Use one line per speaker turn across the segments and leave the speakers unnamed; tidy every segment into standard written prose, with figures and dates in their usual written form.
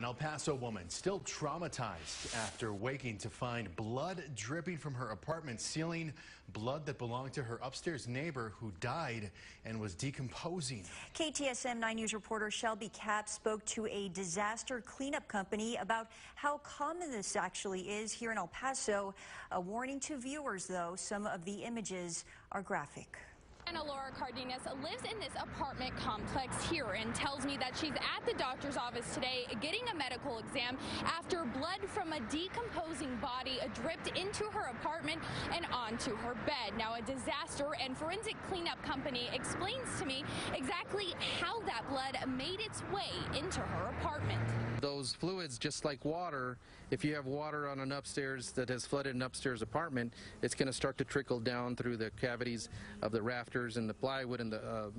An El Paso woman still traumatized after waking to find blood dripping from her apartment ceiling, blood that belonged to her upstairs neighbor who died and was decomposing.
KTSM 9 News reporter Shelby Capp spoke to a disaster cleanup company about how common this actually is here in El Paso. A warning to viewers, though, some of the images are graphic.
Anna Laura Cardenas lives in this apartment complex here and tells me that she's at the doctor's office today getting a medical exam after blood from a decomposing body dripped into her apartment and onto her bed. Now, a disaster and forensic cleanup company explains to me exactly how that blood made its way into her apartment.
Those fluids, just like water, if you have water on an upstairs that has flooded an upstairs apartment, it's going to start to trickle down through the cavities of the rafters and the plywood and the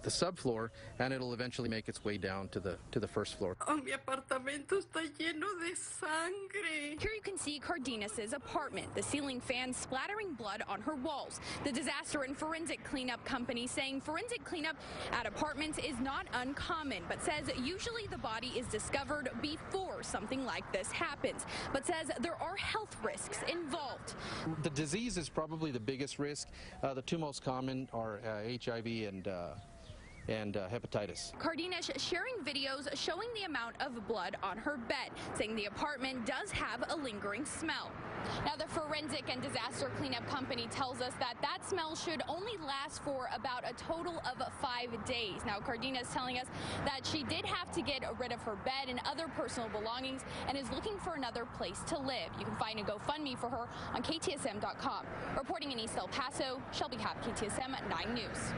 subfloor, and it'll eventually make its way down to the first floor.
Oh, mi apartamento está lleno de sangre.
Here you can see Cardenas's apartment, the ceiling fan splattering blood on her walls. The disaster and forensic cleanup company saying forensic cleanup at apartments is not uncommon, but says usually the body is discovered before something like this happens, but says there are health risks involved.
The disease is probably the biggest risk. The two most common are HIV and hepatitis.
Cardenas sharing videos showing the amount of blood on her bed, saying the apartment does have a lingering smell. Now, the forensic and disaster cleanup company tells us that that smell should only last for about a total of 5 days. Now, Cardenas is telling us that she did have to get rid of her bed and other personal belongings and is looking for another place to live. You can find a GoFundMe for her on KTSM.com. Reporting in East El Paso, Shelby Capp, KTSM 9 News.